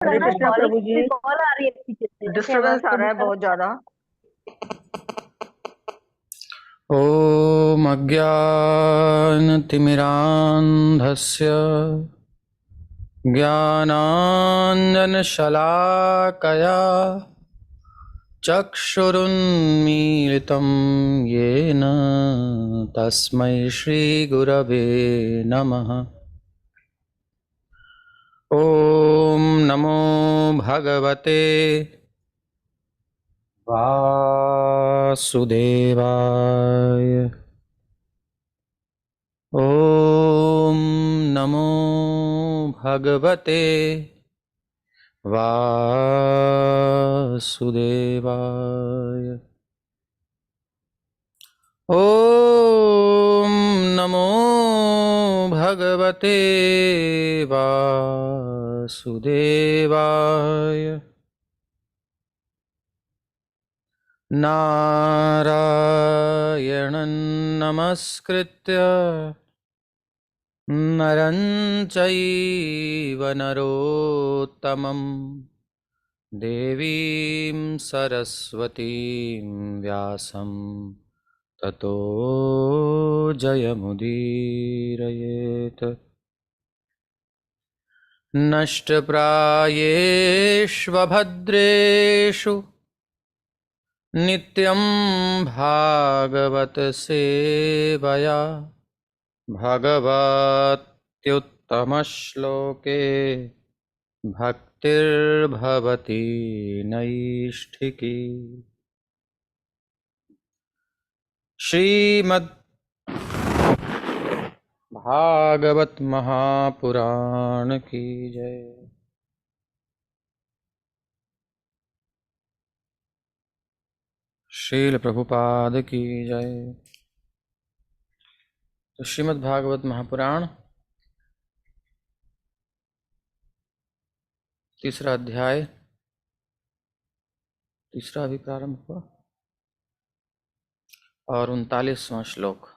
हरे करना है, कृष्णा कॉलिंग प्रभु जी, भी कॉल आ रही है पीछे से, ऐसे आवाज डिस्टरबेंस आ रहा कम है कर। बहुत ज्यादा। ॐ अज्ञानतिमिरान्धस्य ज्ञानाञ्जनशलाकया चक्षुरुन्मीलितं येन तस्मै श्रीगुरवे नमः। ॐ नमो भगवते वासुदेवाय। ॐ नमो भगवते वासुदेवाय। ॐ नमो भगवते वासुदेवाय। नारायणं नमस्कृत्य नरं चैव नरोत्तमं देवीं सरस्वतीं व्यासं ततो जयमुदीरयेत्। नष्टप्रायेष्वभद्रेषु नित्यं भागवत सेवया भगवत्युत्तमश्लोके भक्तिर्भवति नैष्ठिकी। श्रीमद् भागवत महापुराण की जय। श्रील प्रभुपाद की जय। तो श्रीमद् भागवत महापुराण तीसरा अध्याय, तीसरा अभी प्रारंभ हुआ, और 39वां श्लोक।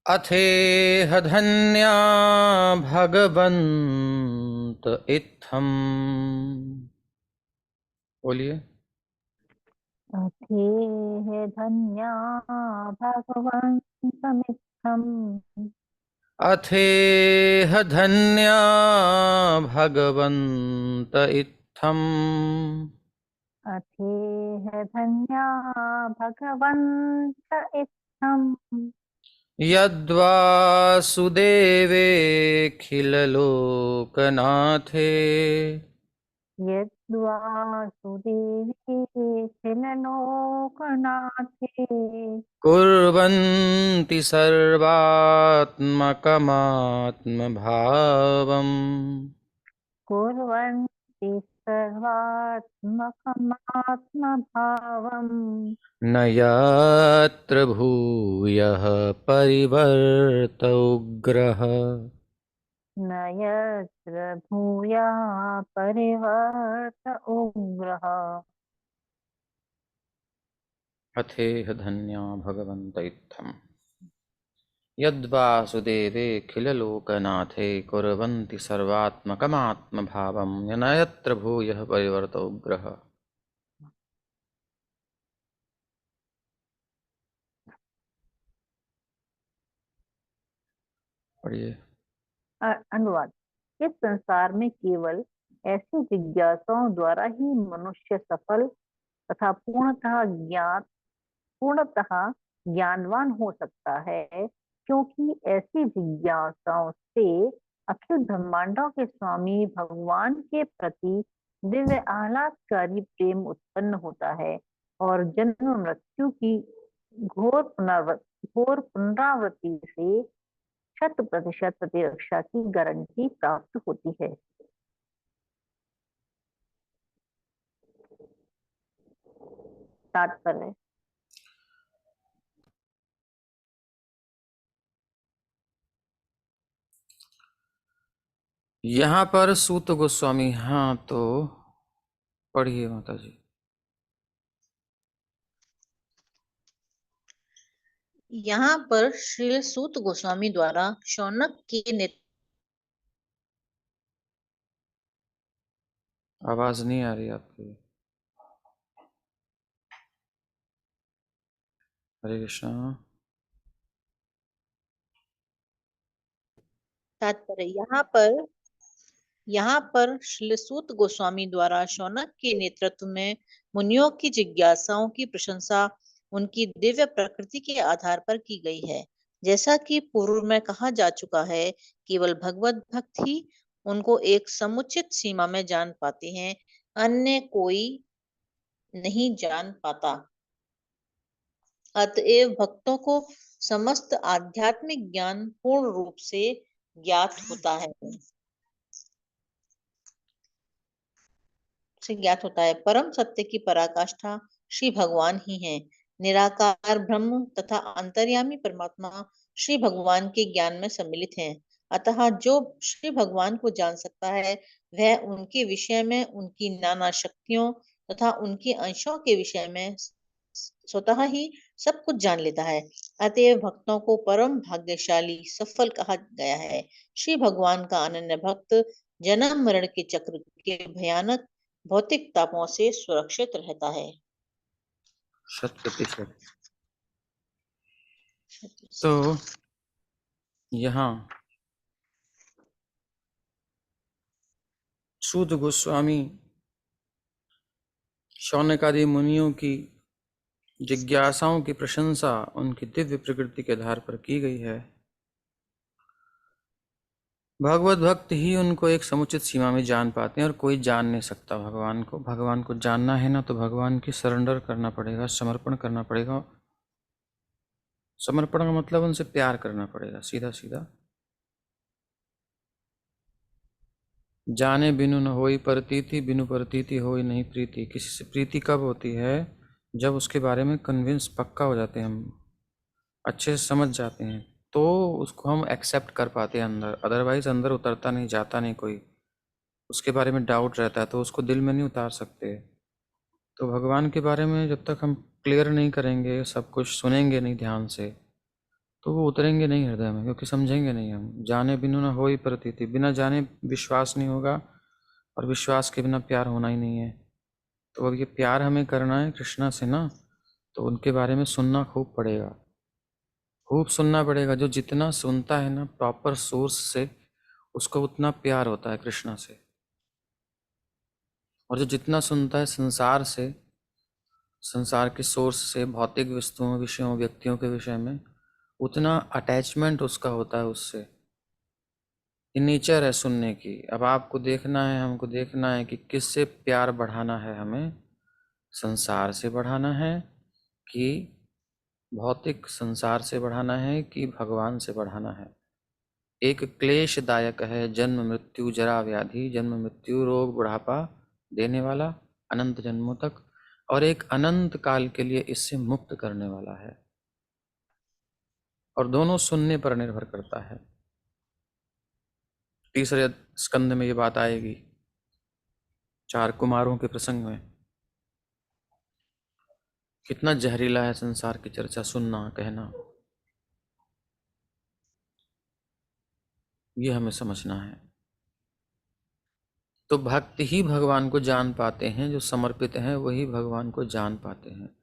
अथेह धन्या भगवन्त इत्थम्। बोलिए। अथेह धन्या भगवन्तमित्थम्। अथेह धन्या भगवन्त इत्थम्। अथेह धन्या भगवन्त इत्थम्। यद्वासुदेवेऽखिललोकनाथे यद्वासुदेवे खिललोकनाथे कुर्वन्ति सर्वात्मकमात्मभावम्। कुर्वन्ति सर्वात्मकमात्मभावम्। न यत्र भूयः परिवर्तौग्रः। न यत्र भूयः परिवर्त उग्रः। अथेह धन्या भगवन्त इत्थम्। यद्वासुदेवेऽखिललोकनाथे कुर्वन्ति सर्वात्मकमात्मभावम्। न यत्र भूयः परिवर्तौग्रः। पढ़िए। अनुवाद। इस संसार में केवल ऐसी जिज्ञासाओं द्वारा ही मनुष्य सफल तथा पूर्णतः ज्ञानवान हो सकता है, क्योंकि ऐसी जिज्ञासाओं से अखिल ब्रह्मांडों के स्वामी भगवान के प्रति दिव्य आह्लादकारी प्रेम उत्पन्न होता है और जन्म मृत्यु की घोर पुनरावृत्ति से 100% प्रतिरक्षा की गारंटी प्राप्त होती है। तात्पर्य। यहाँ पर सूत गोस्वामी, हाँ तो पढ़िए माता जी। यहाँ पर श्री सूत गोस्वामी द्वारा शौनक के आवाज नहीं आ रही आपकी। हरे कृष्णा। तात्पर्य यहाँ पर श्री सूत गोस्वामी द्वारा शौनक के नेतृत्व में मुनियों की जिज्ञासाओं की प्रशंसा उनकी दिव्य प्रकृति के आधार पर की गई है। जैसा कि पूर्व में कहा जा चुका है, केवल भगवत भक्त ही उनको एक समुचित सीमा में जान पाते हैं, अन्य कोई नहीं जान पाता। अतएव भक्तों को समस्त आध्यात्मिक ज्ञान पूर्ण रूप से ज्ञात होता है। परम सत्य की पराकाष्ठा श्री भगवान ही है। निराकार ब्रह्म तथा अंतर्यामी परमात्मा श्री भगवान के ज्ञान में सम्मिलित हैं। अतः जो श्री भगवान को जान सकता है, वह उनके विषय में, उनकी नाना शक्तियों तथा उनके अंशों के विषय में स्वतः ही सब कुछ जान लेता है। अतएव भक्तों को परम भाग्यशाली सफल कहा गया है। श्री भगवान का अनन्य भक्त जन्म मरण के चक्र के भयानक भौतिक तापों से सुरक्षित रहता है। 100%। तो यहाँ सूत गोस्वामी शौनक आदि मुनियों की जिज्ञासाओं की प्रशंसा उनकी दिव्य प्रकृति के आधार पर की गई है। भगवत भक्त ही उनको एक समुचित सीमा में जान पाते हैं और कोई जान नहीं सकता भगवान को। भगवान को जानना है ना, तो भगवान की सरेंडर करना पड़ेगा, समर्पण करना पड़ेगा। समर्पण का मतलब उनसे प्यार करना पड़ेगा, सीधा सीधा। जाने बिनु न होई प्रतीति, बिनु प्रतीति होई नहीं प्रीति। किसी से प्रीति कब होती है? जब उसके बारे में कन्विंस पक्का हो जाते हैं, हम अच्छे से समझ जाते हैं, तो उसको हम एक्सेप्ट कर पाते हैं अंदर। अदरवाइज अंदर उतरता नहीं, जाता नहीं। कोई उसके बारे में डाउट रहता है तो उसको दिल में नहीं उतार सकते। तो भगवान के बारे में जब तक हम क्लियर नहीं करेंगे, सब कुछ सुनेंगे नहीं ध्यान से, तो वो उतरेंगे नहीं हृदय में, क्योंकि समझेंगे नहीं हम। जाने बिनु न होई प्रतीति, बिना जाने विश्वास नहीं होगा, और विश्वास के बिना प्यार होना ही नहीं है। तो अब ये प्यार हमें करना है कृष्णा से ना, तो उनके बारे में सुनना खूब पड़ेगा, खूब सुनना पड़ेगा। जो जितना सुनता है ना प्रॉपर सोर्स से, उसको उतना प्यार होता है कृष्णा से। और जो जितना सुनता है संसार से, संसार के सोर्स से, भौतिक वस्तुओं, विषयों, व्यक्तियों के विषय में, उतना अटैचमेंट उसका होता है उससे। ये नेचर है सुनने की। अब आपको देखना है, हमको देखना है कि किससे प्यार बढ़ाना है हमें। संसार से बढ़ाना है कि भौतिक संसार से बढ़ाना है कि भगवान से बढ़ाना है। एक क्लेशदायक है जन्म मृत्यु जरा व्याधि, जन्म मृत्यु रोग बुढ़ापा देने वाला अनंत जन्मों तक, और एक अनंत काल के लिए इससे मुक्त करने वाला है। और दोनों सुनने पर निर्भर करता है। तीसरे स्कंद में ये बात आएगी, 4 कुमारों के प्रसंग में। कितना जहरीला है संसार की चर्चा सुनना, कहना, ये हमें समझना है। तो भक्त ही भगवान को जान पाते हैं, जो समर्पित हैं वही भगवान को जान पाते हैं,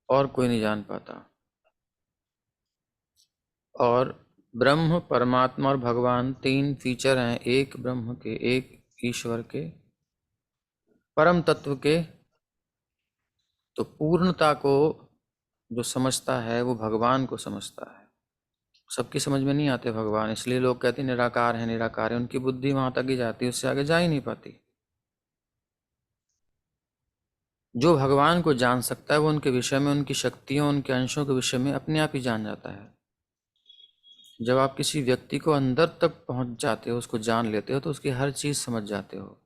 और कोई नहीं जान पाता। और ब्रह्म, परमात्मा और भगवान 3 फीचर हैं, एक ब्रह्म के, एक ईश्वर के, परम तत्व के। तो पूर्णता को जो समझता है वो भगवान को समझता है। सबकी समझ में नहीं आते भगवान, इसलिए लोग कहते हैं निराकार है, निराकार है। उनकी बुद्धि वहां तक ही जाती है, उससे आगे जा ही नहीं पाती। जो भगवान को जान सकता है वो उनके विषय में, उनकी शक्तियों, उनके अंशों के विषय में अपने आप ही जान जाता है। जब आप किसी व्यक्ति को अंदर तक पहुंच जाते हो, उसको जान लेते हो, तो उसकी हर चीज समझ जाते हो।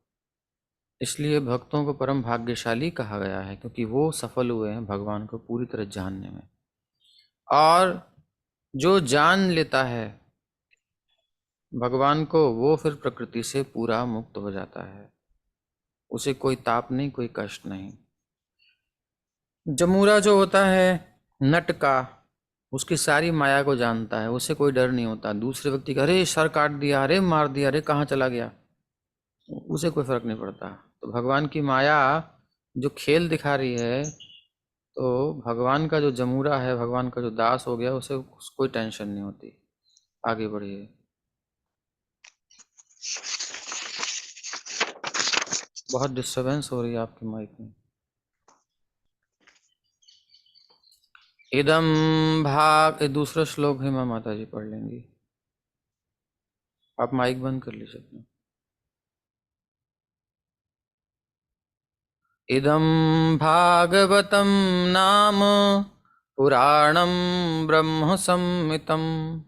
इसलिए भक्तों को परम भाग्यशाली कहा गया है, क्योंकि वो सफल हुए हैं भगवान को पूरी तरह जानने में। और जो जान लेता है भगवान को, वो फिर प्रकृति से पूरा मुक्त हो जाता है। उसे कोई ताप नहीं, कोई कष्ट नहीं। जमूरा जो होता है नट का, उसकी सारी माया को जानता है, उसे कोई डर नहीं होता दूसरे व्यक्ति का, अरे सर काट दिया, अरे मार दिया, अरे कहाँ चला गया, उसे कोई फर्क नहीं पड़ता। तो भगवान की माया जो खेल दिखा रही है, तो भगवान का जो जमूरा है, भगवान का जो दास हो गया, उसे कोई टेंशन नहीं होती। आगे बढ़िए। बहुत डिस्टरबेंस हो रही है आपकी माइक में। इदम भाग, दूसरा श्लोक है, माता जी पढ़ लेंगी, आप माइक बंद कर लीजिए अपना। इदं भागवतं नाम पुराणं ब्रह्म संहितम्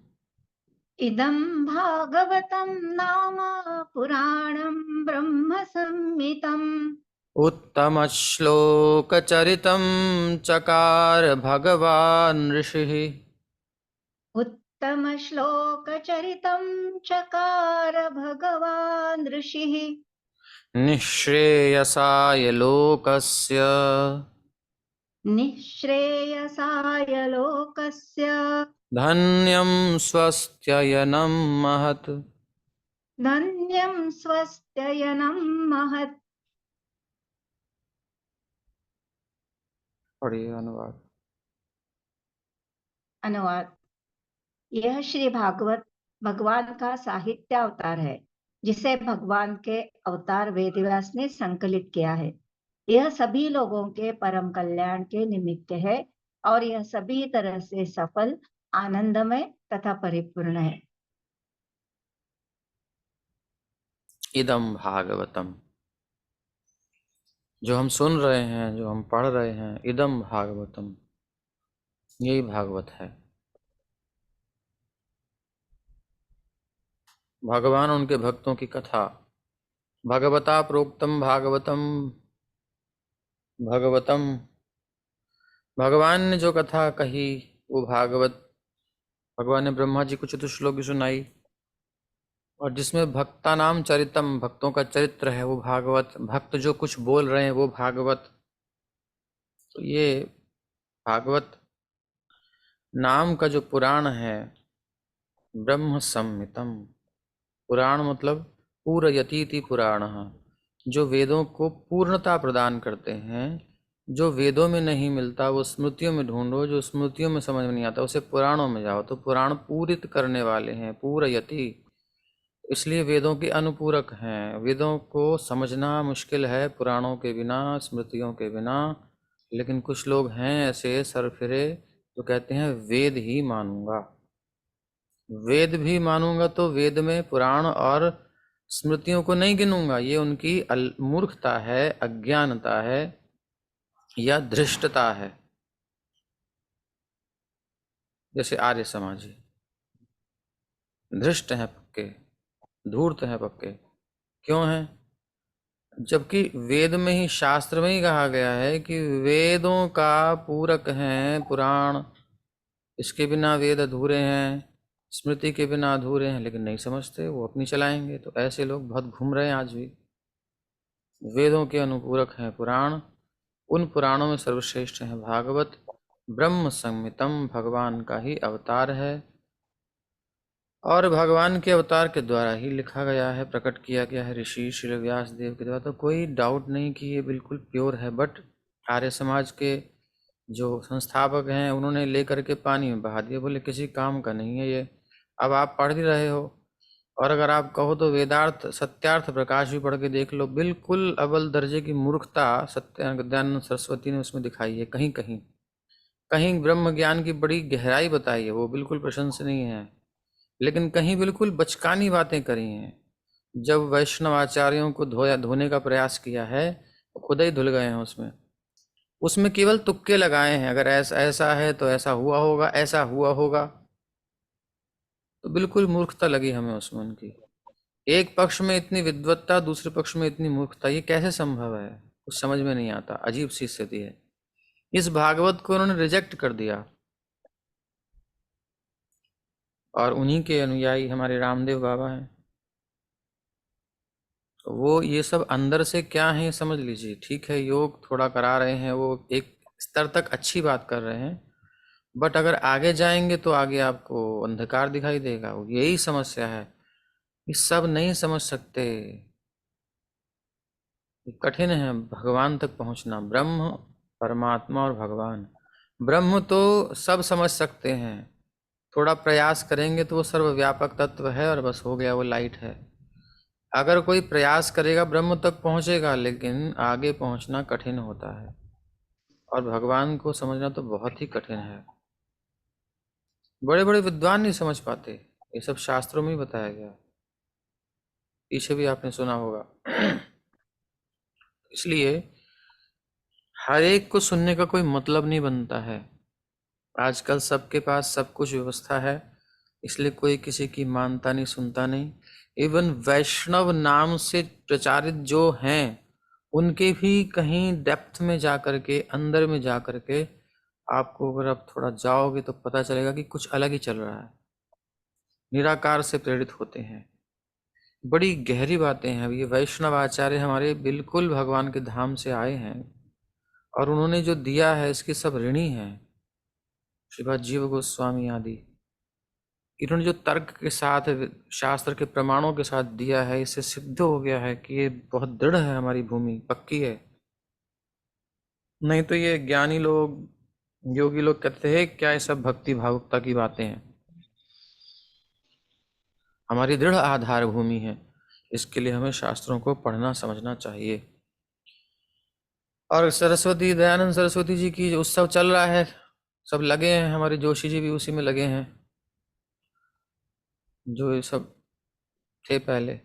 इदं भागवतं नाम पुराणं ब्रह्म संहितम् उत्तमश्लोकचरितं चकार भगवान् ऋषिः उत्तमश्लोकचरितं चकार भगवान् ऋषिः निःश्रेयसाय लोकस्य निःश्रेयसाय लोकस्य धन्यं स्वस्त्ययनं महत्। धन्यं स्वस्त्ययनं महत्। पढ़िए अनुवाद। अनुवाद। यह श्री भागवत भगवान का साहित्य अवतार है, जिसे भगवान के अवतार वेदव्यास ने संकलित किया है। यह सभी लोगों के परम कल्याण के निमित्त है और यह सभी तरह से सफल, आनंदमय तथा परिपूर्ण है। इदम भागवतम, जो हम सुन रहे हैं, जो हम पढ़ रहे हैं, इदम भागवतम, यही भागवत है। भगवान उनके भक्तों की कथा, भगवता प्रोक्तम भागवतम, भगवतम, भगवान ने जो कथा कही वो भागवत। भगवान ने ब्रह्मा जी को चतुश्लोकी सुनाई, और जिसमें भक्ता नाम चरितम, भक्तों का चरित्र है, वो भागवत। भक्त जो कुछ बोल रहे हैं वो भागवत। तो ये भागवत नाम का जो पुराण है, ब्रह्म संहितम, पुराण मतलब पूरयतीति पुराण, जो वेदों को पूर्णता प्रदान करते हैं। जो वेदों में नहीं मिलता वो स्मृतियों में ढूंढो, जो स्मृतियों में समझ में नहीं आता उसे पुराणों में जाओ। तो पुराण पूरित करने वाले हैं, पूरयति, इसलिए वेदों के अनुपूरक हैं। वेदों को समझना मुश्किल है पुराणों के बिना, स्मृतियों के बिना। लेकिन कुछ लोग हैं ऐसे सरफिरे जो कहते हैं वेद ही मानूंगा, वेद भी मानूंगा, तो वेद में पुराण और स्मृतियों को नहीं गिनूंगा। ये उनकी मूर्खता है, अज्ञानता है या धृष्टता है। जैसे आर्य समाजी धृष्ट हैं पक्के, धूर्त हैं पक्के। क्यों हैं? जबकि वेद में ही, शास्त्र में ही कहा गया है कि वेदों का पूरक हैं पुराण, इसके बिना वेद अधूरे हैं, स्मृति के बिना अधूरे हैं। लेकिन नहीं समझते, वो अपनी चलाएंगे। तो ऐसे लोग बहुत घूम रहे हैं आज भी। वेदों के अनुपूरक हैं पुराण, उन पुराणों में सर्वश्रेष्ठ है भागवत। ब्रह्म संहितम, भगवान का ही अवतार है, और भगवान के अवतार के द्वारा ही लिखा गया है, प्रकट किया गया है ऋषि श्री व्यास देव के द्वारा। तो कोई डाउट नहीं कि ये बिल्कुल प्योर है। बट आर्य समाज के जो संस्थापक हैं उन्होंने लेकर के पानी में बहा दिया, बोले किसी काम का नहीं है ये। अब आप पढ़ ही रहे हो, और अगर आप कहो तो वेदार्थ सत्यार्थ प्रकाश भी पढ़ के देख लो, बिल्कुल अव्वल दर्जे की मूर्खता सत्यानंद सरस्वती ने उसमें दिखाई है। कहीं कहीं कहीं ब्रह्म ज्ञान की बड़ी गहराई बताई है, वो बिल्कुल प्रशंसनीय है। लेकिन कहीं बिल्कुल बचकानी बातें करी हैं। जब वैष्णवाचार्यों को धोने का प्रयास किया है, तो खुद ही धुल गए हैं उसमें। उसमें केवल तुक्के लगाए हैं, अगर ऐसा है तो ऐसा हुआ होगा, ऐसा हुआ होगा। तो बिल्कुल मूर्खता लगी हमें उसमें उनकी। एक पक्ष में इतनी विद्वत्ता, दूसरे पक्ष में इतनी मूर्खता, ये कैसे संभव है? कुछ समझ में नहीं आता, अजीब सी स्थिति है। इस भागवत को उन्होंने रिजेक्ट कर दिया, और उन्हीं के अनुयायी हमारे रामदेव बाबा हैं। तो वो ये सब अंदर से क्या है समझ लीजिए। ठीक है, योग थोड़ा करा रहे हैं, वो एक स्तर तक अच्छी बात कर रहे हैं, बट अगर आगे जाएंगे तो आगे आपको अंधकार दिखाई देगा। यही समस्या है कि सब नहीं समझ सकते, कठिन है भगवान तक पहुंचना। ब्रह्म, परमात्मा और भगवान। ब्रह्म तो सब समझ सकते हैं, थोड़ा प्रयास करेंगे तो वो सर्वव्यापक तत्व है और बस हो गया, वो लाइट है। अगर कोई प्रयास करेगा ब्रह्म तक पहुंचेगा, लेकिन आगे पहुंचना कठिन होता है और भगवान को समझना तो बहुत ही कठिन है। बड़े बड़े विद्वान नहीं समझ पाते, ये सब शास्त्रों में ही बताया गया, पीछे भी आपने सुना होगा। इसलिए हर एक को सुनने का कोई मतलब नहीं बनता है। आजकल सबके पास सब कुछ व्यवस्था है, इसलिए कोई किसी की मानता नहीं, सुनता नहीं। इवन वैष्णव नाम से प्रचारित जो हैं, उनके भी कहीं डेप्थ में जा करके, अंदर में जा करके आपको अगर आप थोड़ा जाओगे तो पता चलेगा कि कुछ अलग ही चल रहा है। निराकार से प्रेरित होते हैं, बड़ी गहरी बातें हैं। अब ये वैष्णव आचार्य हमारे बिल्कुल भगवान के धाम से आए हैं और उन्होंने जो दिया है इसके सब ऋणी हैं। श्रीपाद जीव गोस्वामी आदि, इन्होंने जो तर्क के साथ, शास्त्र के प्रमाणों के साथ दिया है, इससे सिद्ध हो गया है कि ये बहुत दृढ़ है, हमारी भूमि पक्की है। नहीं तो ये ज्ञानी लोग, योगी लोग कहते हैं क्या ये सब भक्ति भावुकता की बातें हैं। हमारी दृढ़ आधार भूमि है, इसके लिए हमें शास्त्रों को पढ़ना समझना चाहिए। और सरस्वती, दयानंद सरस्वती जी की उत्सव चल रहा है, सब लगे हैं, हमारे जोशी जी भी उसी में लगे हैं, जो ये सब थे पहले।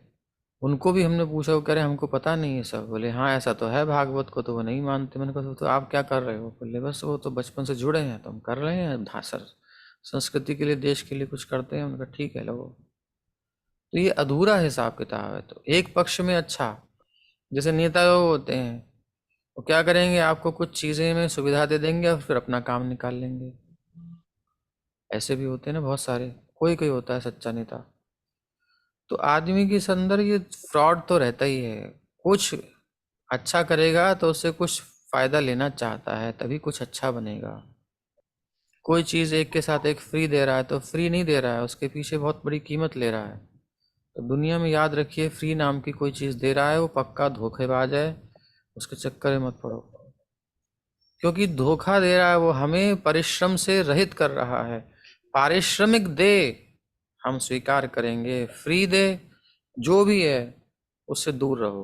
उनको भी हमने पूछा, वो कह रहे हमको पता नहीं है सब। बोले हाँ ऐसा तो है, भागवत को तो वो नहीं मानते। मैंने कहा तो आप क्या कर रहे हो? बोले बस वो तो बचपन से जुड़े हैं तो हम कर रहे हैं, सर संस्कृति के लिए, देश के लिए कुछ करते हैं। उनका ठीक है लोगों। तो ये अधूरा हिसाब किताब है। तो एक पक्ष में अच्छा, जैसे नेता होते हैं, वो क्या करेंगे, आपको कुछ चीज़ें में सुविधा दे देंगे और फिर अपना काम निकाल लेंगे। ऐसे भी होते हैं ना बहुत सारे, कोई कोई होता है सच्चा नेता। तो आदमी के अंदर ये फ्रॉड तो रहता ही है। कुछ अच्छा करेगा तो उससे कुछ फायदा लेना चाहता है, तभी कुछ अच्छा बनेगा। कोई चीज़ एक के साथ एक फ्री दे रहा है तो फ्री नहीं दे रहा है, उसके पीछे बहुत बड़ी कीमत ले रहा है। तो दुनिया में याद रखिए, फ्री नाम की कोई चीज़ दे रहा है वो पक्का धोखेबाज है, उसके चक्कर में मत पड़ो। क्योंकि धोखा दे रहा है वो, हमें परिश्रम से रहित कर रहा है। पारिश्रमिक दे हम स्वीकार करेंगे, फ्री दे जो भी है उससे दूर रहो।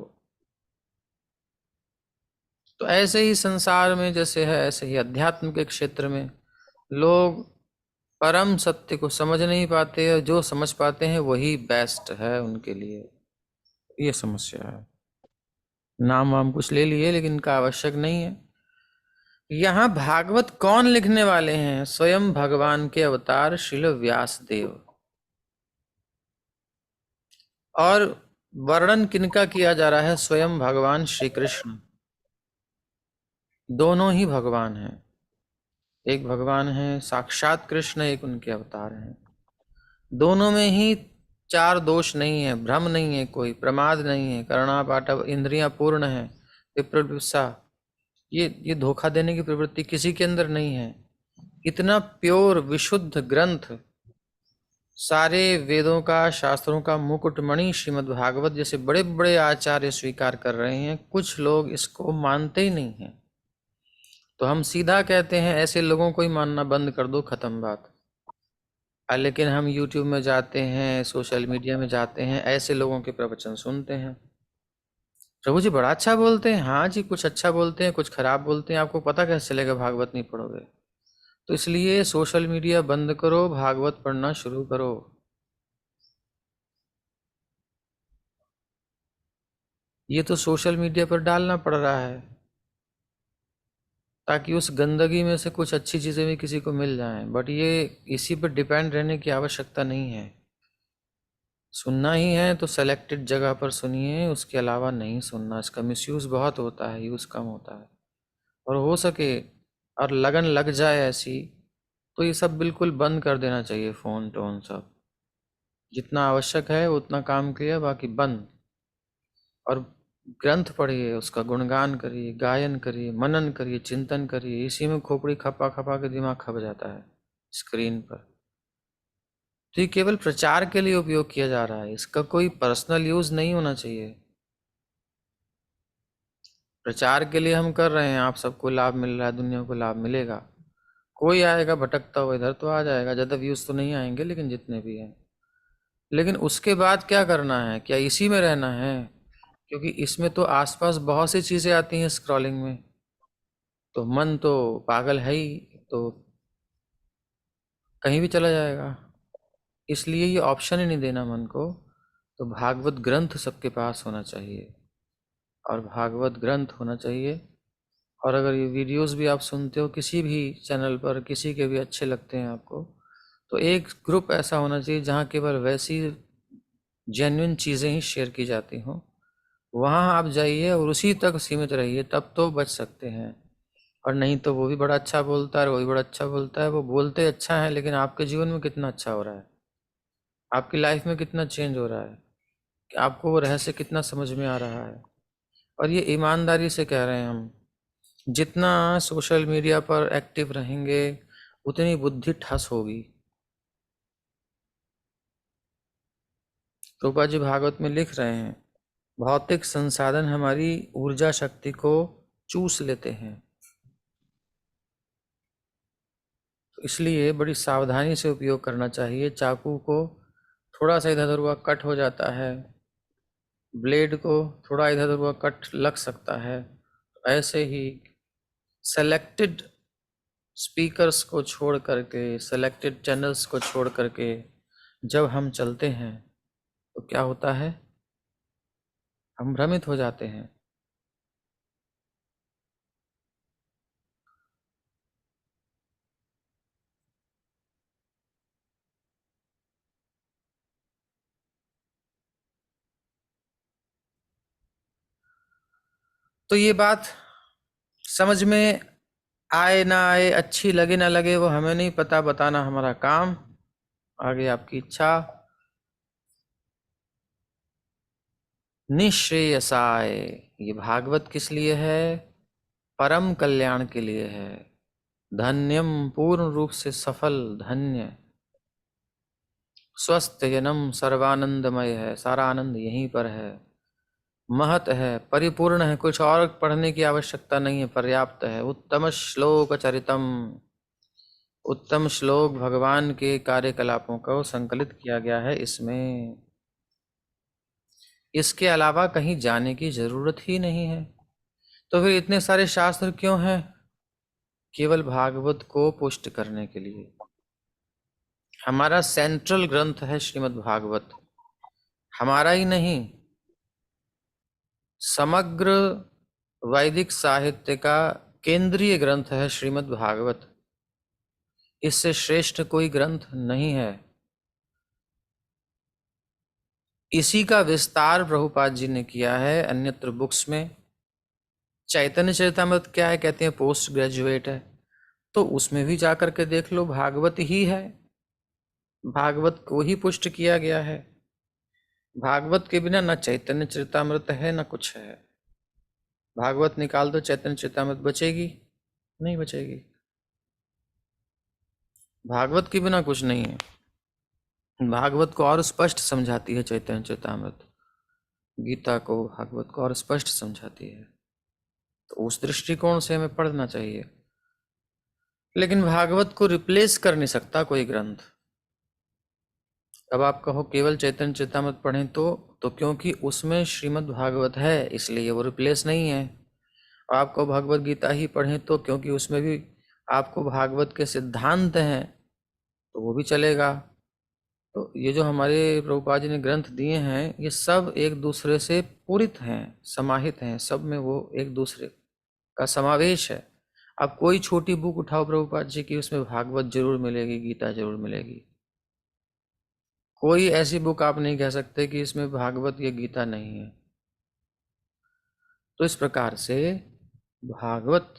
तो ऐसे ही संसार में जैसे है, ऐसे ही अध्यात्म के क्षेत्र में लोग परम सत्य को समझ नहीं पाते, और जो समझ पाते हैं वही बेस्ट है उनके लिए। ये समस्या है। नाम वाम कुछ ले लिए लेकिन इनका आवश्यक नहीं है। यहाँ भागवत कौन लिखने वाले हैं? स्वयं भगवान के अवतार श्रील व्यास देव। और वर्णन किनका किया जा रहा है? स्वयं भगवान श्री कृष्ण। दोनों ही भगवान हैं, एक भगवान है साक्षात कृष्ण, एक उनके अवतार हैं। दोनों में ही चार दोष नहीं है, भ्रम नहीं है, कोई प्रमाद नहीं है, करुणा पाटव, इंद्रियां पूर्ण है, विप्रविप्सा, ये धोखा देने की प्रवृत्ति किसी के अंदर नहीं है। इतना प्योर विशुद्ध ग्रंथ, सारे वेदों का, शास्त्रों का मुकुटमणि श्रीमद् भागवत जैसे बड़े बड़े आचार्य स्वीकार कर रहे हैं, कुछ लोग इसको मानते ही नहीं हैं। तो हम सीधा कहते हैं ऐसे लोगों को ही मानना बंद कर दो, खत्म बात। लेकिन हम YouTube में जाते हैं, सोशल मीडिया में जाते हैं, ऐसे लोगों के प्रवचन सुनते हैं। प्रभु जी बड़ा अच्छा बोलते हैं। हाँ जी, कुछ अच्छा बोलते हैं, कुछ खराब बोलते हैं, आपको पता कैसे चलेगा? भागवत नहीं पढ़ोगे तो। इसलिए सोशल मीडिया बंद करो, भागवत पढ़ना शुरू करो। ये तो सोशल मीडिया पर डालना पड़ रहा है ताकि उस गंदगी में से कुछ अच्छी चीज़ें भी किसी को मिल जाएं, बट ये इसी पर डिपेंड रहने की आवश्यकता नहीं है। सुनना ही है तो सेलेक्टेड जगह पर सुनिए, उसके अलावा नहीं सुनना। इसका मिसयूज़ बहुत होता है, यूज़ कम होता है। और हो सके और लगन लग जाए ऐसी, तो ये सब बिल्कुल बंद कर देना चाहिए। फ़ोन टोन सब जितना आवश्यक है उतना काम किया, बाकी बंद। और ग्रंथ पढ़िए, उसका गुणगान करिए, गायन करिए, मनन करिए, चिंतन करिए। इसी में खोपड़ी खपा खपा के दिमाग खप जाता है स्क्रीन पर। तो ये केवल प्रचार के लिए उपयोग किया जा रहा है, इसका कोई पर्सनल यूज नहीं होना चाहिए। प्रचार के लिए हम कर रहे हैं, आप सबको लाभ मिल रहा है, दुनिया को लाभ मिलेगा। कोई आएगा भटकता हुआ इधर तो आ जाएगा, ज़्यादा व्यूज तो नहीं आएंगे, लेकिन जितने भी हैं। लेकिन उसके बाद क्या करना है? क्या इसी में रहना है? क्योंकि इसमें तो आसपास बहुत सी चीज़ें आती हैं स्क्रॉलिंग में, तो मन तो पागल है ही, तो कहीं भी चला जाएगा। इसलिए ये ऑप्शन ही नहीं देना मन को। तो भागवत ग्रंथ सबके पास होना चाहिए, और भागवत ग्रंथ होना चाहिए। और अगर ये वीडियोस भी आप सुनते हो किसी भी चैनल पर, किसी के भी अच्छे लगते हैं आपको, तो एक ग्रुप ऐसा होना चाहिए जहाँ केवल वैसी जेन्युइन चीज़ें ही शेयर की जाती हों। वहाँ आप जाइए और उसी तक सीमित रहिए, तब तो बच सकते हैं। और नहीं तो वो भी बड़ा अच्छा बोलता है, वो भी बड़ा अच्छा बोलता है। वो बोलते अच्छा है, लेकिन आपके जीवन में कितना अच्छा हो रहा है, आपकी लाइफ में कितना चेंज हो रहा है, कि आपको वो रहस्य कितना समझ में आ रहा है। और ये ईमानदारी से कह रहे हैं हम, जितना सोशल मीडिया पर एक्टिव रहेंगे उतनी बुद्धि ठस होगी। रूपा जी भागवत में लिख रहे हैं, भौतिक संसाधन हमारी ऊर्जा शक्ति को चूस लेते हैं, तो इसलिए बड़ी सावधानी से उपयोग करना चाहिए। चाकू को थोड़ा सा इधर उधर हुआ कट हो जाता है, ब्लेड को थोड़ा इधर उधर हुआ कट लग सकता है। ऐसे ही सेलेक्टेड स्पीकर्स को छोड़ करके, सेलेक्टेड चैनल्स को छोड़ करके जब हम चलते हैं तो क्या होता है? हम भ्रमित हो जाते हैं। तो ये बात समझ में आए ना आए, अच्छी लगे ना लगे, वो हमें नहीं पता, बताना हमारा काम, आगे आपकी इच्छा। निश्रेयसाय, ये भागवत किस लिए है? परम कल्याण के लिए है। धन्यम, पूर्ण रूप से सफल, धन्य। स्वस्थ जनम, सर्वानंदमय है, सारा आनंद यहीं पर है। महत है, परिपूर्ण है, कुछ और पढ़ने की आवश्यकता नहीं है, पर्याप्त है। उत्तम श्लोक चरितम, उत्तम श्लोक भगवान के कार्यकलापों को संकलित किया गया है इसमें। इसके अलावा कहीं जाने की जरूरत ही नहीं है। तो फिर इतने सारे शास्त्र क्यों हैं? केवल भागवत को पुष्ट करने के लिए। हमारा सेंट्रल ग्रंथ है श्रीमद् भागवत, हमारा ही नहीं, समग्र वैदिक साहित्य का केंद्रीय ग्रंथ है श्रीमद् भागवत। इससे श्रेष्ठ कोई ग्रंथ नहीं है। इसी का विस्तार प्रभुपाद जी ने किया है अन्यत्र बुक्स में। चैतन्य चरितमृत क्या है? कहते हैं पोस्ट ग्रेजुएट है, तो उसमें भी जाकर के देख लो, भागवत ही है, भागवत को ही पुष्ट किया गया है। भागवत के बिना न चैतन्य चरितमृत है न कुछ है। भागवत निकाल दो, चैतन्य चरितमृत बचेगी? नहीं बचेगी। भागवत के बिना कुछ नहीं है। भागवत को और स्पष्ट समझाती है चैतन्य चरितमृत, गीता को भागवत को और स्पष्ट समझाती है। तो उस दृष्टिकोण से हमें पढ़ना चाहिए। लेकिन भागवत को रिप्लेस कर नहीं सकता कोई ग्रंथ। अब आप कहो केवल चैतन्य चरितमृत पढ़ें तो क्योंकि उसमें श्रीमद् भागवत है इसलिए वो रिप्लेस नहीं है। और आपको भगवत गीता ही पढ़ें तो क्योंकि उसमें भी आपको भागवत के सिद्धांत हैं, तो वो भी चलेगा। तो ये जो हमारे प्रभुपाद जी ने ग्रंथ दिए हैं, ये सब एक दूसरे से पूरित हैं, समाहित हैं, सब में वो एक दूसरे का समावेश है। अब कोई छोटी बुक उठाओ प्रभुपाद जी की, उसमें भागवत जरूर मिलेगी, गीता जरूर मिलेगी। कोई ऐसी बुक आप नहीं कह सकते कि इसमें भागवत या गीता नहीं है। तो इस प्रकार से भागवत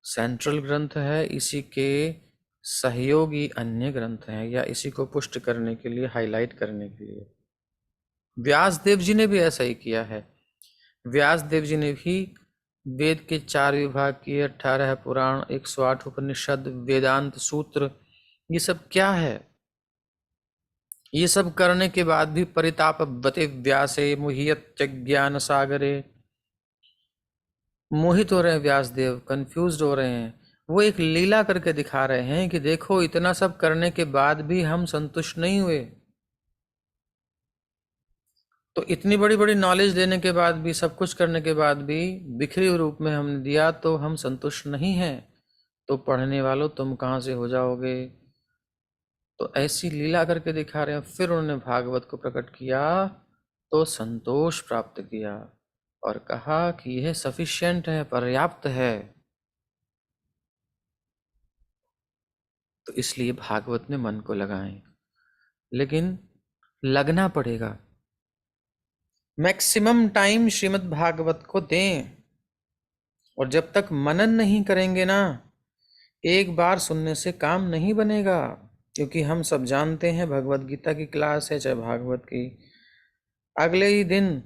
सेंट्रल ग्रंथ है, इसी के सहयोगी अन्य ग्रंथ हैं, या इसी को पुष्ट करने के लिए, हाईलाइट करने के लिए। व्यासदेव जी ने भी ऐसा ही किया है। व्यास देव जी ने भी वेद के 4 विभाग किए, 18 पुराण, 108 उपनिषद, वेदांत सूत्र, ये सब क्या है? ये सब करने के बाद भी परिताप बते व्यासे मुह्यत ज्ञान सागरे, मोहित हो रहे हैं व्यासदेव, कंफ्यूज्ड हो रहे हैं। वो एक लीला करके दिखा रहे हैं कि देखो इतना सब करने के बाद भी हम संतुष्ट नहीं हुए, तो इतनी बड़ी बड़ी नॉलेज देने के बाद भी, सब कुछ करने के बाद भी बिखरे हुए रूप में हमने दिया तो हम संतुष्ट नहीं हैं। तो पढ़ने वालों तुम कहाँ से हो जाओगे? तो ऐसी लीला करके दिखा रहे हैं। फिर उन्होंने भागवत को प्रकट किया तो संतोष प्राप्त किया और कहा कि यह सफिशिएंट है, पर्याप्त है। तो इसलिए भागवत में मन को लगाएं, लेकिन लगना पड़ेगा। मैक्सिमम टाइम श्रीमद् भागवत को दें, और जब तक मनन नहीं करेंगे ना, एक बार सुनने से काम नहीं बनेगा। क्योंकि हम सब जानते हैं, भगवत गीता की क्लास है चाहे भागवत की, अगले ही दिन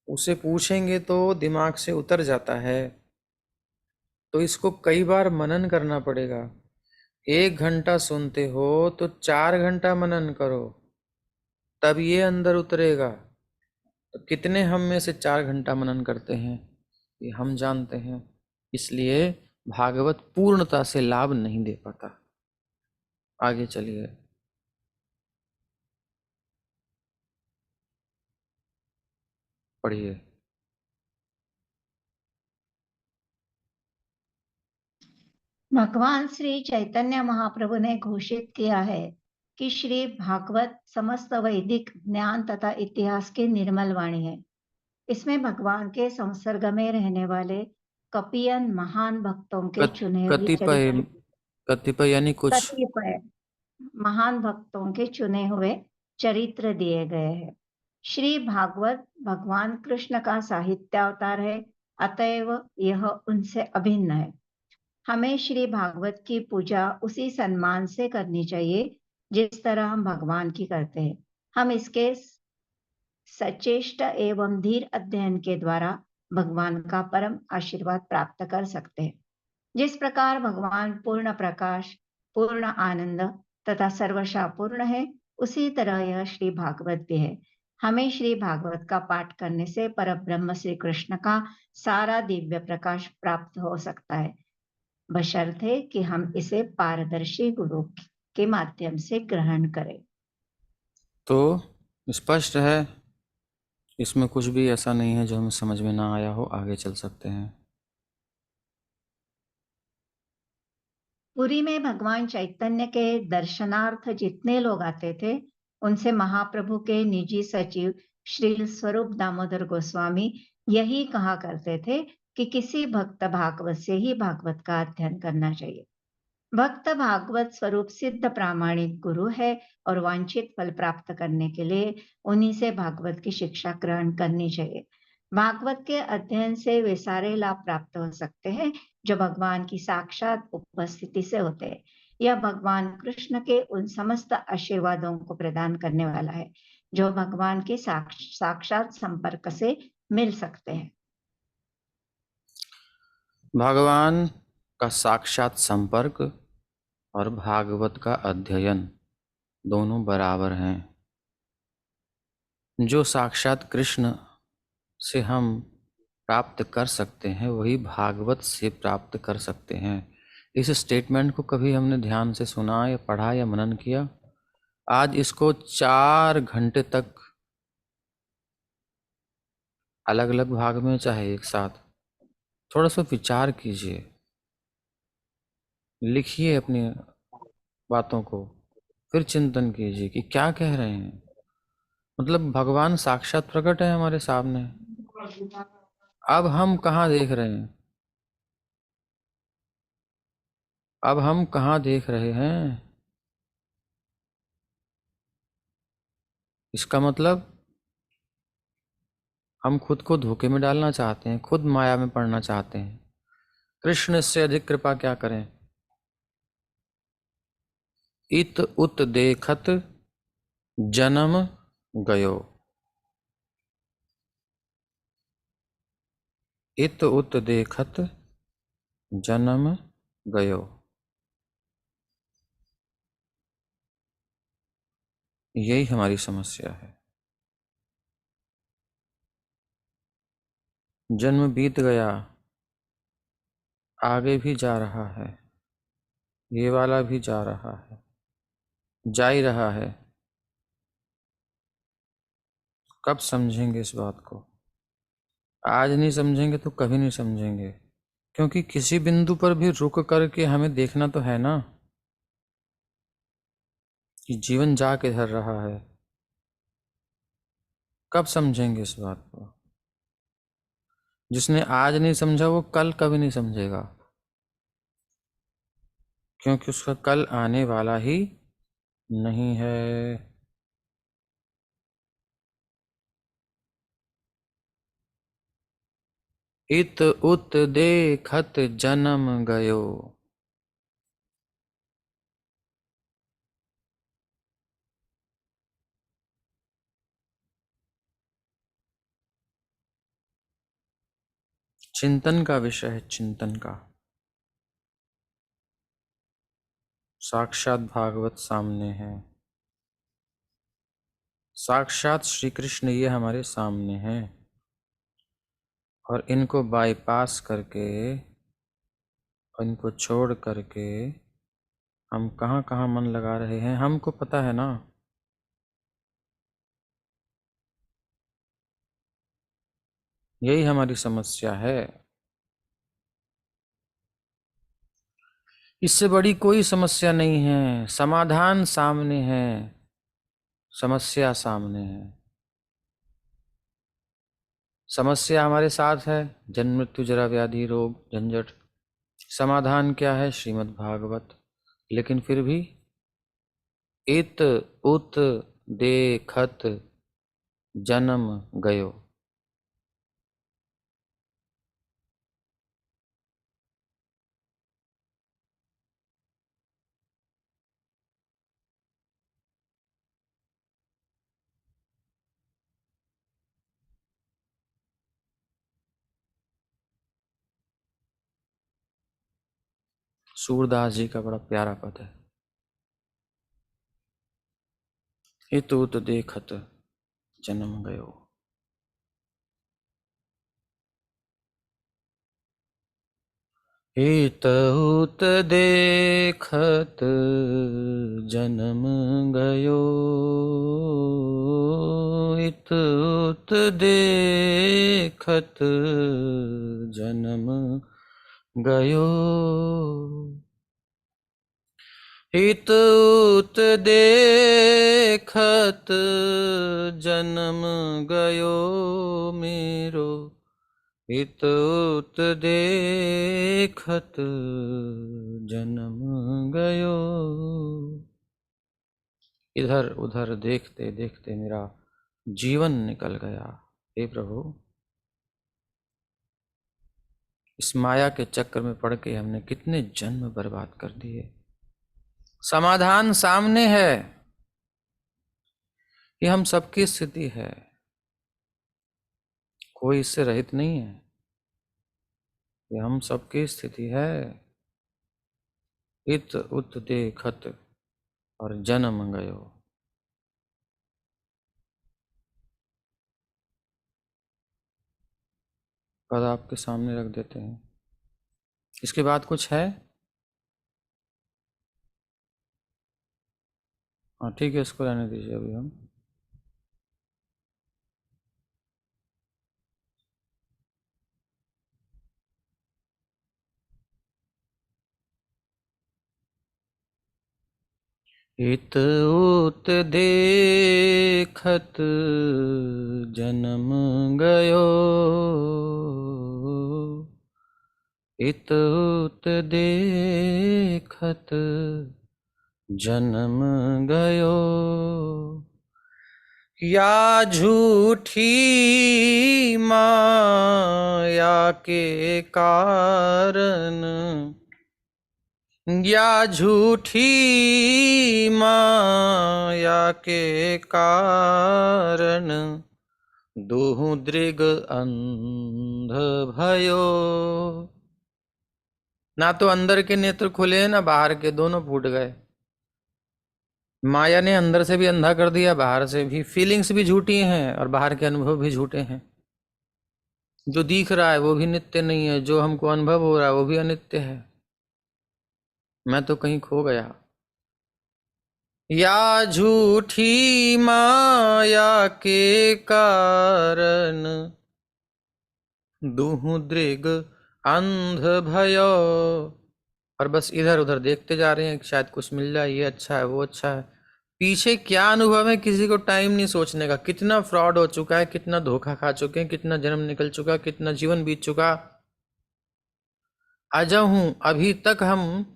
उसे पूछेंगे तो दिमाग से उतर जाता है। तो इसको कई बार मनन करना पड़ेगा। 1 घंटा सुनते हो तो 4 घंटा मनन करो, तब ये अंदर उतरेगा। तो कितने हम में से 4 घंटा मनन करते हैं ये हम जानते हैं। इसलिए भागवत पूर्णता से लाभ नहीं दे पाता। आगे चलिए। पढ़िए। भगवान श्री चैतन्य महाप्रभु ने घोषित किया है कि श्री भागवत समस्त वैदिक ज्ञान तथा इतिहास की निर्मल वाणी है। इसमें भगवान के संसर्ग में रहने वाले कपियन महान भक्तों के चुने हुए कतिपय कतिपय यानी कुछ कतिपय महान भक्तों के चुने हुए चरित्र दिए गए हैं। श्री भागवत भगवान कृष्ण का साहित्य अवतार है, अतएव यह उनसे अभिन्न है। हमें श्री भागवत की पूजा उसी सम्मान से करनी चाहिए जिस तरह हम भगवान की करते हैं। हम इसके सचेष्ट एवं धीर अध्ययन के द्वारा भगवान का परम आशीर्वाद प्राप्त कर सकते हैं। जिस प्रकार भगवान पूर्ण प्रकाश, पूर्ण आनंद तथा सर्वशा पूर्ण है, उसी तरह यह श्री भागवत भी है। हमें श्री भागवत का पाठ करने से परब्रह्म श्री कृष्ण का सारा दिव्य प्रकाश प्राप्त हो सकता है, बशर्ते कि हम इसे पारदर्शी गुरु के माध्यम से ग्रहण करें। तो स्पष्ट है, इसमें कुछ भी ऐसा नहीं है जो हमें समझ में ना आया हो। आगे चल सकते हैं। पुरी में भगवान चैतन्य के दर्शनार्थ जितने लोग आते थे, उनसे महाप्रभु के निजी सचिव श्री स्वरूप दामोदर गोस्वामी यही कहा करते थे कि किसी भक्त भागवत से ही भागवत का अध्ययन करना चाहिए। भक्त भागवत स्वरूप सिद्ध प्रामाणिक गुरु है और वांछित फल प्राप्त करने के लिए उन्हीं से भागवत की शिक्षा ग्रहण करनी चाहिए। भागवत के अध्ययन से वे सारे लाभ प्राप्त हो सकते हैं जो भगवान की साक्षात उपस्थिति से होते हैं। यह भगवान कृष्ण के उन समस्त आशीर्वादों को प्रदान करने वाला है जो भगवान के साक्षात संपर्क से मिल सकते हैं। भगवान का साक्षात संपर्क और भागवत का अध्ययन दोनों बराबर हैं। जो साक्षात कृष्ण से हम प्राप्त कर सकते हैं वही भागवत से प्राप्त कर सकते हैं। इस स्टेटमेंट को कभी हमने ध्यान से सुना या पढ़ा या मनन किया? आज इसको 4 घंटे तक अलग अलग भाग में चाहे एक साथ थोड़ा सा विचार कीजिए, लिखिए अपनी बातों को, फिर चिंतन कीजिए कि क्या कह रहे हैं। मतलब भगवान साक्षात प्रकट है हमारे सामने। अब हम कहाँ देख रहे हैं? अब हम कहाँ देख रहे हैं? इसका मतलब हम खुद को धोखे में डालना चाहते हैं, खुद माया में पड़ना चाहते हैं। कृष्ण से अधिक कृपा क्या करें? इत उत देखत जन्म गयो। इत उत देखत जन्म गयो। यही हमारी समस्या है। जन्म बीत गया, आगे भी जा रहा है, ये वाला भी जा रहा है, जा ही रहा है। कब समझेंगे इस बात को? आज नहीं समझेंगे तो कभी नहीं समझेंगे, क्योंकि किसी बिंदु पर भी रुक करके हमें देखना तो है ना कि जीवन जा किधर रहा है। कब समझेंगे इस बात को? जिसने आज नहीं समझा वो कल कभी नहीं समझेगा, क्योंकि उसका कल आने वाला ही नहीं है। इत उत देखत जन्म गयो। चिंतन का विषय है, चिंतन का। साक्षात भागवत सामने है, साक्षात श्री कृष्ण ये हमारे सामने हैं, और इनको बाईपास करके, इनको छोड़ करके हम कहाँ कहाँ मन लगा रहे हैं, हमको पता है ना। यही हमारी समस्या है। इससे बड़ी कोई समस्या नहीं है, समाधान सामने है, समस्या सामने है। समस्या हमारे साथ है, जन्म मृत्यु जरा व्याधि रोग झंझट। समाधान क्या है? श्रीमद् भागवत। लेकिन फिर भी इत उत देखत जन्म गयो। सूरदास जी का बड़ा प्यारा पद है, इत उत देखत जन्म गयो। इत उत देखत जन्म गयो। इत उत देखत जन्म गयो। इत उत देखत जन्म गयो मेरो। इत उत देखत जन्म गयो। इधर उधर देखते देखते मेरा जीवन निकल गया। हे प्रभु, इस माया के चक्कर में पड़ के हमने कितने जन्म बर्बाद कर दिए। समाधान सामने है, ये हम सबकी स्थिति है, कोई इससे रहित नहीं है, ये हम सबकी स्थिति है। इत उत देखत और जन्म गयो। पद आपके सामने रख देते हैं। इसके बाद कुछ है? हाँ ठीक है, इसको रहने दीजिए अभी हम। इत उत देखत जन्म गयो। इत उत देखत जन्म गयो। या झूठी माया के कारण, या झूठी माया के कारण दुहु दृग अंध भयो। ना तो अंदर के नेत्र खुले ना बाहर के, दोनों फूट गए। माया ने अंदर से भी अंधा कर दिया, बाहर से भी। फीलिंग्स भी झूठी हैं और बाहर के अनुभव भी झूठे हैं। जो दिख रहा है वो भी नित्य नहीं है, जो हमको अनुभव हो रहा है वो भी अनित्य है। मैं तो कहीं खो गया। या झूठी माया के कारण दुहु दृग अंध भयो। और बस इधर उधर देखते जा रहे हैं कि शायद कुछ मिल जाए, ये अच्छा है वो अच्छा है। पीछे क्या अनुभव है किसी को टाइम नहीं सोचने का। कितना फ्रॉड हो चुका है, कितना धोखा खा चुके हैं, कितना जन्म निकल चुका, कितना जीवन बीत चुका। आजा हूं, अभी तक हम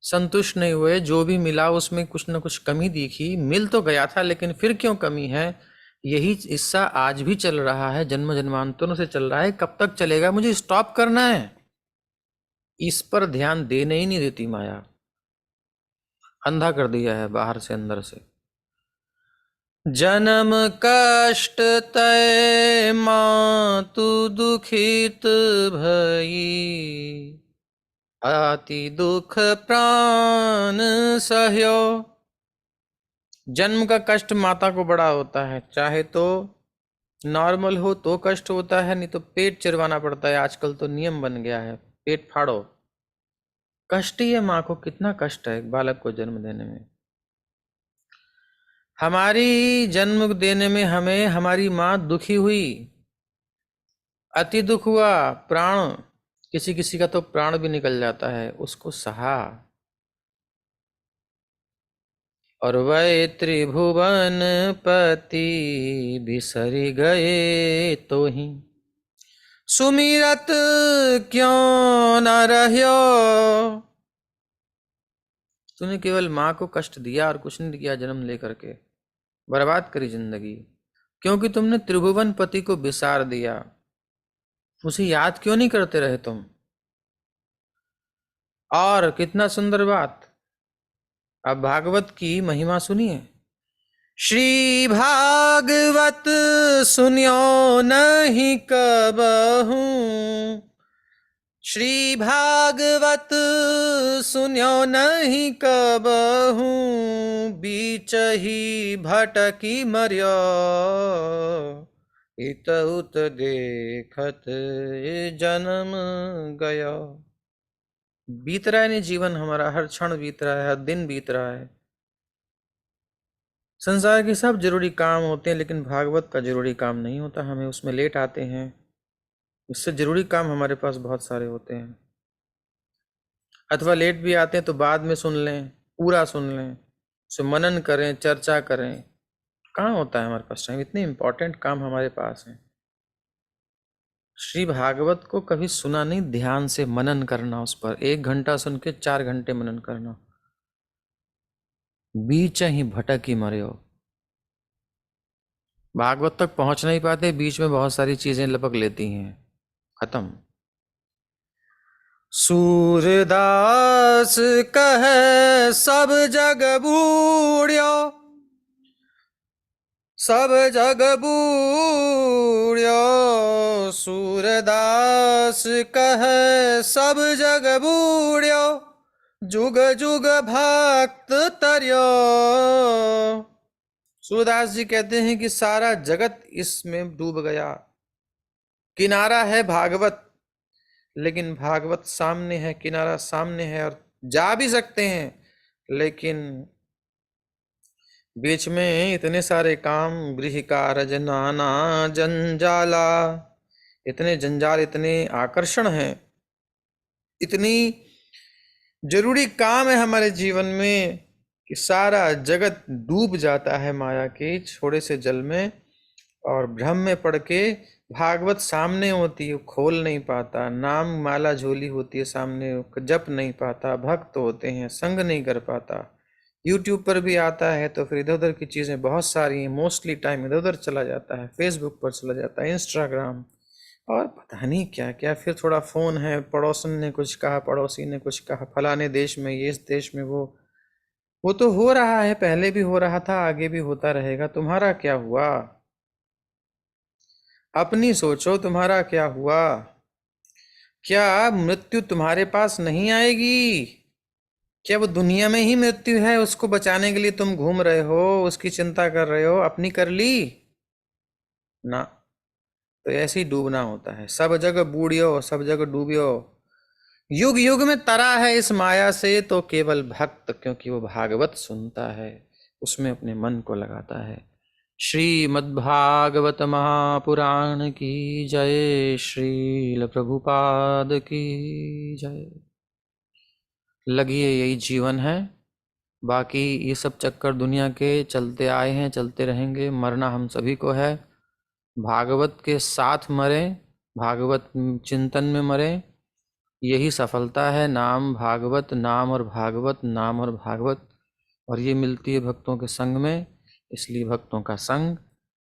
संतुष्ट नहीं हुए। जो भी मिला उसमें कुछ ना कुछ कमी दिखी। मिल तो गया था लेकिन फिर क्यों कमी है। यही किस्सा आज भी चल रहा है, जन्म जन्मांतरों से चल रहा है। कब तक चलेगा, मुझे स्टॉप करना है। इस पर ध्यान देने ही नहीं देती माया। अंधा कर दिया है बाहर से अंदर से। जन्म कष्ट तय मातु दुखित भई, अति दुख प्राण सहयो। जन्म का कष्ट माता को बड़ा होता है। चाहे तो नॉर्मल हो तो कष्ट होता है, नहीं तो पेट चिरवाना पड़ता है। आजकल तो नियम बन गया है, पेट फाड़ो। कष्ट ही है माँ को। कितना कष्ट है एक बालक को जन्म देने में। हमारी जन्म देने में हमें हमारी माँ दुखी हुई, अति दुख हुआ। प्राण, किसी किसी का तो प्राण भी निकल जाता है, उसको सहा। और वह त्रिभुवन पति बिसरी गए तो ही, सुमिरत क्यों न रह्यो। तूने केवल माँ को कष्ट दिया और कुछ नहीं किया। जन्म लेकर के बर्बाद करी जिंदगी, क्योंकि तुमने त्रिभुवन पति को बिसार दिया। उसे याद क्यों नहीं करते रहे तुम। और कितना सुंदर बात। अब भागवत की महिमा सुनिए। श्री भागवत सुनियो नहीं कबहू, श्री भागवत सुनियो नहीं कबहू, बीच ही भटकी मर्यो, इत उत देखत जन्म गयो। बीत रहा है नहीं जीवन हमारा, हर क्षण बीत रहा है, हर दिन बीत रहा है। संसार के सब जरूरी काम होते हैं लेकिन भागवत का जरूरी काम नहीं होता। हमें उसमें लेट आते हैं। इससे जरूरी काम हमारे पास बहुत सारे होते हैं। अथवा लेट भी आते हैं तो बाद में सुन लें, पूरा सुन लें, उसे मनन करें, चर्चा करें। कहाँ होता है हमारे पास टाइम। इतने इंपॉर्टेंट काम हमारे पास हैं। श्री भागवत को कभी सुना नहीं, ध्यान से मनन करना उस पर। 1 घंटा सुन के 4 घंटे मनन करना। बीच ही भटकी मर्यो। भागवत तक पहुंच नहीं पाते, बीच में बहुत सारी चीजें लपक लेती हैं, खत्म। सूरदास कहे सब जग बूढ़्यो, सब जग बूढ़्यो। सूरदास कहे सब जग बूढ़्यो, जुग जुग भक्त तर्यो। सूरदास जी कहते हैं कि सारा जगत इसमें डूब गया। किनारा है भागवत, लेकिन भागवत सामने है, किनारा सामने है और जा भी सकते हैं, लेकिन बीच में इतने सारे काम, गृह कार्य नाना जंजाला, इतने जंजाल, इतने आकर्षण हैं, इतनी जरूरी काम है हमारे जीवन में कि सारा जगत डूब जाता है माया के छोटे से जल में। और भ्रम में पड़ के भागवत सामने होती है, खोल नहीं पाता। नाम माला झोली होती है सामने, जप नहीं पाता। भक्त होते हैं, संग नहीं कर पाता। यूट्यूब पर भी आता है तो फिर इधर उधर की चीज़ें बहुत सारी हैं। मोस्टली टाइम इधर उधर चला जाता है, फेसबुक पर चला जाता है, इंस्टाग्राम और पता नहीं क्या क्या। फिर थोड़ा फ़ोन है, पड़ोसन ने कुछ कहा, पड़ोसी ने कुछ कहा, फलाने देश में ये, इस देश में वो तो हो रहा है, पहले भी हो रहा था, आगे भी होता रहेगा। तुम्हारा क्या हुआ। अपनी सोचो, तुम्हारा क्या हुआ? क्या मृत्यु तुम्हारे पास नहीं आएगी? क्या वो दुनिया में ही मृत्यु है, उसको बचाने के लिए तुम घूम रहे हो, उसकी चिंता कर रहे हो? अपनी कर ली ना? तो ऐसे ही डूबना होता है। सब जगह बूढ़ियो, सब जगह डूबियो, युग युग में तरा है इस माया से तो केवल भक्त, क्योंकि वो भागवत सुनता है, उसमें अपने मन को लगाता है। श्रीमद्भागवत महापुराण की जय, श्रील प्रभुपाद की जय। लगिए, यही जीवन है। बाकी ये सब चक्कर दुनिया के चलते आए हैं, चलते रहेंगे। मरना हम सभी को है। भागवत के साथ मरे, भागवत चिंतन में मरे, यही सफलता है। नाम भागवत, नाम और भागवत, नाम और भागवत, और ये मिलती है भक्तों के संग में। इसलिए भक्तों का संग,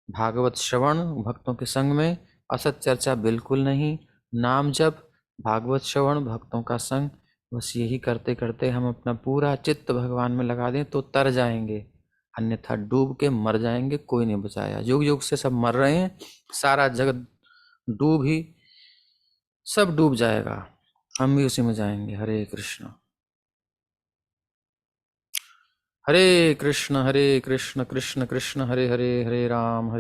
भागवत श्रवण भक्तों के संग में, असत चर्चा बिल्कुल नहीं, नाम जप, भागवत श्रवण, भक्तों का संग। बस यही करते करते हम अपना पूरा चित्त भगवान में लगा दें तो तर जाएंगे, अन्यथा डूब के मर जाएंगे, कोई नहीं बचाया। युग युग से सब मर रहे हैं, सारा जगत डूब ही, सब डूब जाएगा, हम भी उसी में जाएंगे। हरे कृष्ण हरे कृष्ण कृष्ण कृष्ण हरे हरे, हरे राम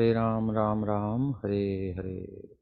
राम राम हरे हरे।